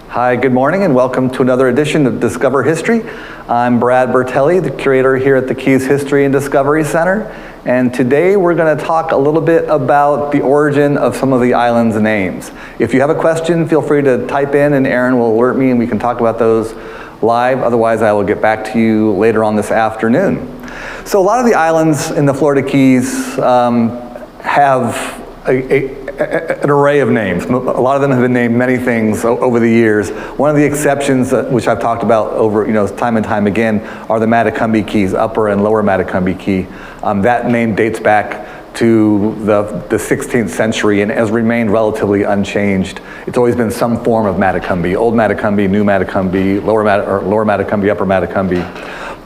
Hi, good morning, and welcome to another edition of Discover History. I'm Brad Bertelli, the curator here at the Keys History and Discovery Center, and today we're going to talk a little bit about the origin of some of the island's names. If you have a question, feel free to type in and Aaron will alert me and we can talk about those live. Otherwise, I will get back to you later on this afternoon. So a lot of the islands in the Florida Keys have an array of names. A lot of them have been named many things over the years. One of the exceptions, which I've talked about over time and time again, are the Matecumbe Keys, Upper and Lower Matecumbe Key. That name dates back to the 16th century and has remained relatively unchanged. It's always been some form of Matecumbe, Old Matecumbe, New Matecumbe, Lower Matecumbe, Upper Matecumbe.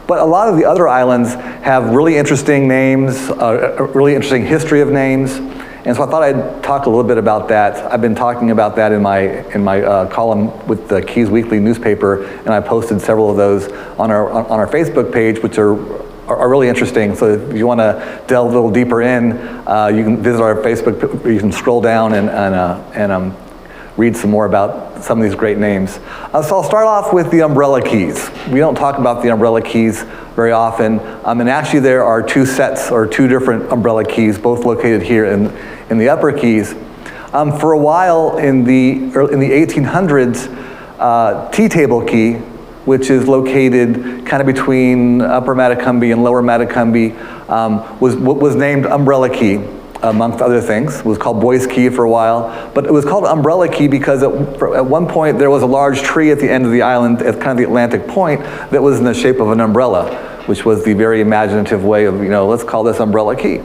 But a lot of the other islands have really interesting names, a really interesting history of names. And so I thought I'd talk a little bit about that. I've been talking about that in my column with the Keys Weekly newspaper, and I posted several of those on our Facebook page, which are really interesting. So if you want to delve a little deeper in, you can visit our Facebook. You can scroll down and read some more about some of these great names. So I'll start off with the Umbrella Keys. We don't talk about the Umbrella Keys very often, and actually there are two sets or two different Umbrella Keys, both located here in the Upper Keys. For a while in the 1800s, Tea-Table Key, which is located kind of between Upper Matecumbe and Lower Matecumbe, was named Umbrella Key, amongst other things. It was called Boys Key for a while, but it was called Umbrella Key because at one point there was a large tree at the end of the island at kind of the Atlantic point that was in the shape of an umbrella, which was the very imaginative way of, let's call this Umbrella Key.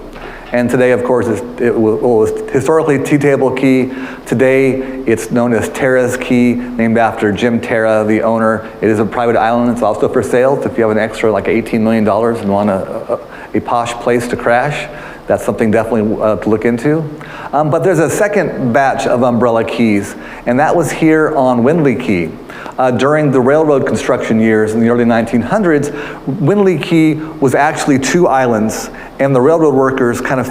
And today, of course, it was historically Tea-Table Key. Today, it's known as Terra's Key, named after Jim Terra, the owner. It is a private island. It's also for sale. So if you have an extra like $18 million and want a posh place to crash, that's something definitely to look into. But there's a second batch of Umbrella Keys, and that was here on Windley Key. During the railroad construction years in the early 1900s, Windley Key was actually two islands, and the railroad workers kind of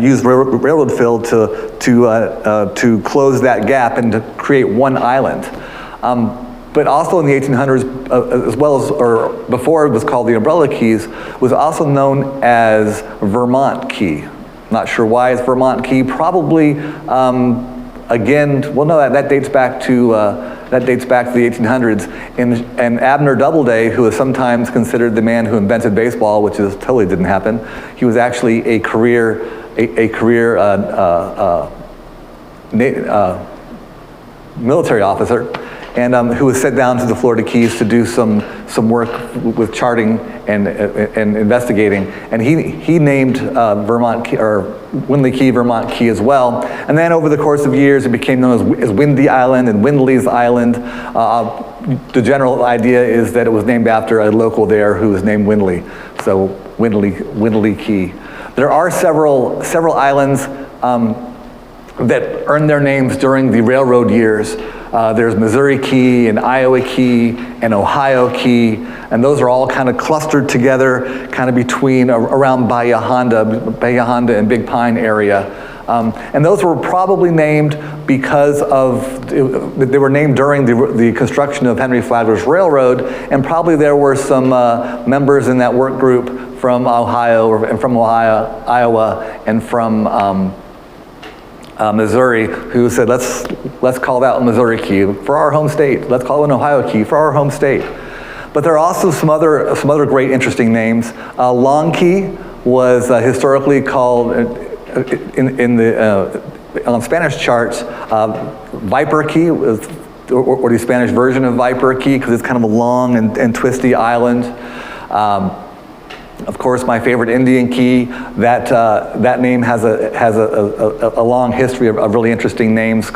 used railroad fill to close that gap and to create one island. But also in the 1800s, as well as, or before it was called the Umbrella Keys, was also known as Vermont Key. Not sure why it's Vermont Key. Probably, that dates back to the 1800s. And Abner Doubleday, who is sometimes considered the man who invented baseball, which totally didn't happen. He was actually a career military officer, and who was sent down to the Florida Keys to do some work with charting and investigating. And he named Vermont Key, or Windley Key, Vermont Key as well. And then over the course of years, it became known as Windy Island and Windley's Island. The general idea is that it was named after a local there who was named Windley. So Windley Key. There are several islands that earned their names during the railroad years. There's Missouri Key and Iowa Key and Ohio Key, and those are all kind of clustered together, kind of between around Bahia Honda and Big Pine area. And those were probably named because they were named during the construction of Henry Flagler's Railroad, and probably there were some members in that work group from Ohio, Iowa, and from Missouri, who said, let's call that Missouri Key for our home state. Let's call it an Ohio Key for our home state. But there are also some other great interesting names. Long Key was historically called on Spanish charts Viper Key, or the Spanish version of Viper Key, because it's kind of a long and twisty island. Of course, my favorite Indian Key, that name has a long history of really interesting names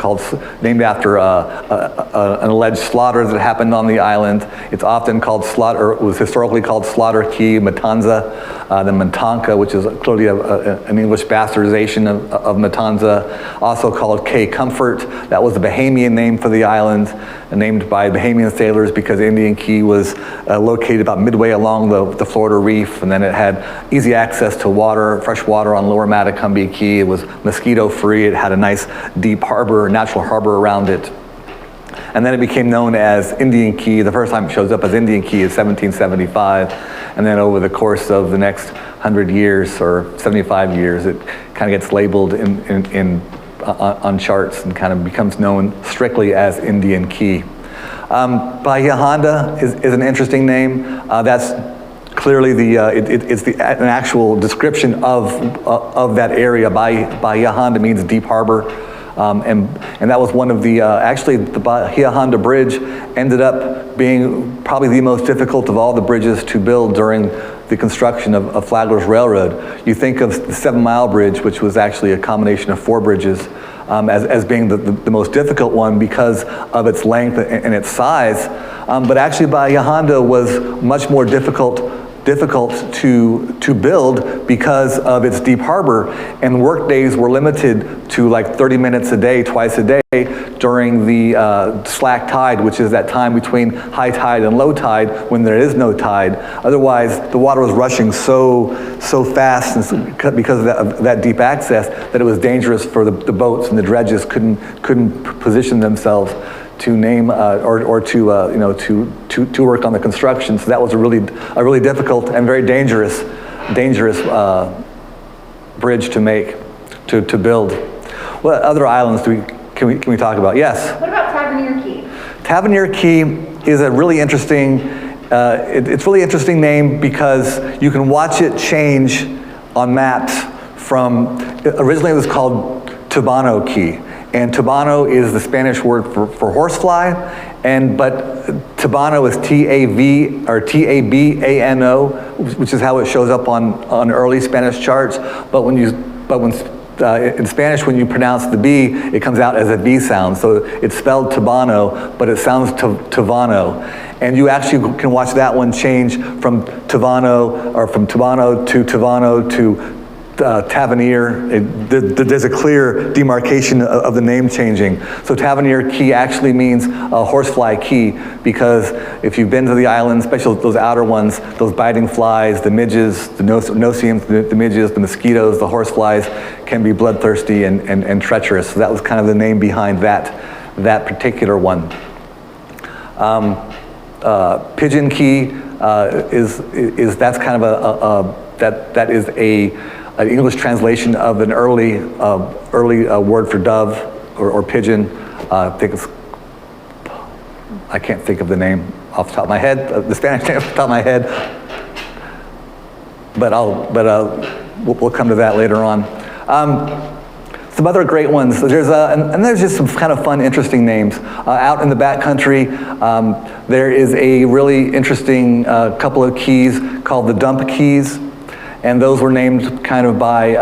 named after an alleged slaughter that happened on the island. It's often called it was historically called Slaughter Key, Matanza, then Mintonka, which is clearly an English bastardization of Matanza. Also called Cape Comfort. That was the Bahamian name for the island, named by Bahamian sailors because Indian Key was located about midway along the Florida Reef, and then it had easy access to water, fresh water on Lower Matecumbe Key. It was mosquito free. It had a nice deep harbor, natural harbor around it. And then it became known as Indian Key. The first time it shows up as Indian Key is 1775. And then over the course of the next 100 years or 75 years, it kind of gets labeled on charts and kind of becomes known strictly as Indian Key. Bahia Honda is an interesting name. That's clearly it's an actual description of that area. Bahia Honda means deep harbor. And that was one of the, actually the Bahia Honda Bridge ended up being probably the most difficult of all the bridges to build during the construction of Flagler's Railroad. You think of the 7 Mile Bridge, which was actually a combination of 4 bridges, as being the most difficult one because of its length and its size. But actually Bahia Honda was much more difficult to build because of its deep harbor, and work days were limited to like 30 minutes a day, twice a day during the slack tide, which is that time between high tide and low tide when there is no tide. Otherwise, the water was rushing so fast and because of that deep access that it was dangerous for the boats, and the dredges couldn't position themselves to name or to work on the construction. So that was a really difficult and very dangerous bridge to make, to build. What other islands can we talk about? Yes. What about Tavernier Key? Tavernier Key is a really interesting. It's really interesting name because you can watch it change on maps. From originally it was called Tabano Key. And Tabano is the Spanish word for horsefly, but Tabano is T-A-V or T-A-B-A-N-O, which is how it shows up on early Spanish charts. But in Spanish, when you pronounce the B, it comes out as a V sound. So it's spelled Tabano, but it sounds Tavano. And you actually can watch that one change from Tabano to Tavano to Tavernier. There's a clear demarcation of the name changing. So Tavernier Key actually means horsefly key, because if you've been to the island, especially those outer ones, those biting flies, the midges, the no-see-ums, the midges, the mosquitoes, the horseflies can be bloodthirsty and treacherous. So that was kind of the name behind that particular one. Pigeon Key is that's kind of that is an English translation of an early word for dove or pigeon. I can't think of the name off the top of my head, the Spanish name off the top of my head, but we'll come to that later on. Some other great ones. There's just some kind of fun, interesting names. Out in the backcountry, there is a really interesting couple of keys called the Dump Keys. And those were named kind of by,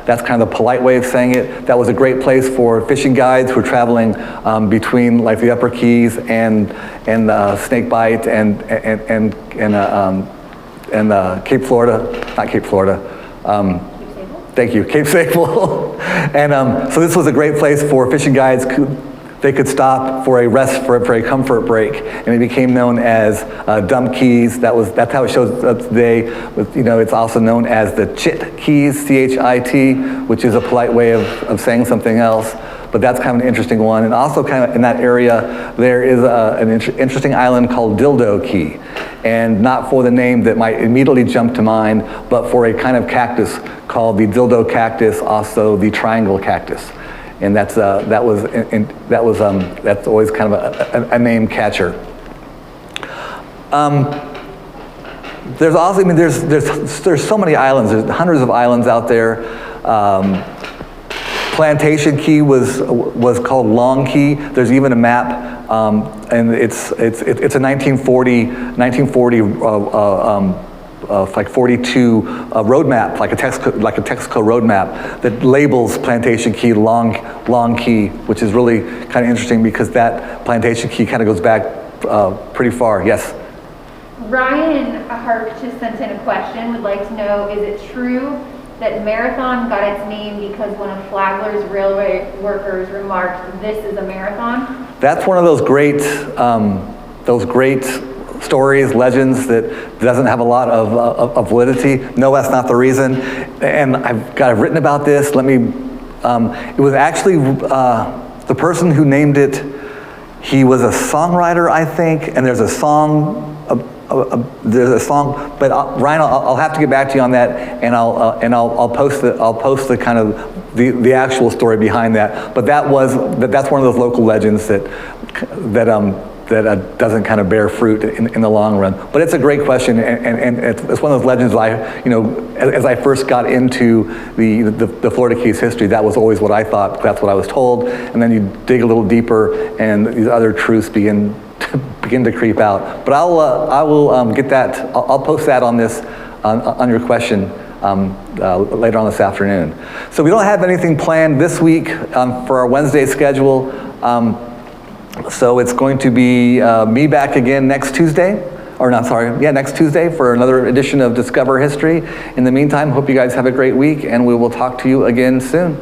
that's kind of the polite way of saying it. That was a great place for fishing guides who were traveling between like the Upper Keys and Snakebite and Cape Florida, not Cape Florida. Thank you, Cape Sable. And so this was a great place for fishing guides. They could stop for a rest, for a comfort break, and it became known as Dump Keys. That's how it shows up today. It's also known as the Chit Keys, C-H-I-T, which is a polite way of saying something else. But that's kind of an interesting one. And also kind of in that area, there is an interesting island called Dildo Key. And not for the name that might immediately jump to mind, but for a kind of cactus called the dildo cactus, also the triangle cactus. And that's always kind of a name catcher. There's also, there's so many islands. There's hundreds of islands out there. Plantation Key was called Long Key. There's even a map, and it's a 1940 like 42 road map, like a Texaco road map that labels Plantation Key Long Key, which is really kind of interesting because that Plantation Key kind of goes back pretty far. Yes. Ryan Hart just sent in a question. Would like to know: is it true that Marathon got its name because one of Flagler's railway workers remarked, "This is a marathon"? That's one of those great stories, legends that doesn't have a lot of validity. No, that's not the reason. And I've written about this. It was actually the person who named it He was a songwriter, I think, and there's a song. But Ryan, I'll have to get back to you on that, and I'll post the kind of the actual story behind that. But that's one of those local legends that doesn't kind of bear fruit in the long run. But it's a great question, and it's one of those legends as I first got into the Florida Keys history, that was always what I thought, that's what I was told, and then you dig a little deeper and these other truths begin to creep out. But I will get that, I'll post that on this, on your question later on this afternoon. So we don't have anything planned this week for our Wednesday schedule. So it's going to be me back again next Tuesday, next Tuesday for another edition of Discover History. In the meantime, hope you guys have a great week, and we will talk to you again soon.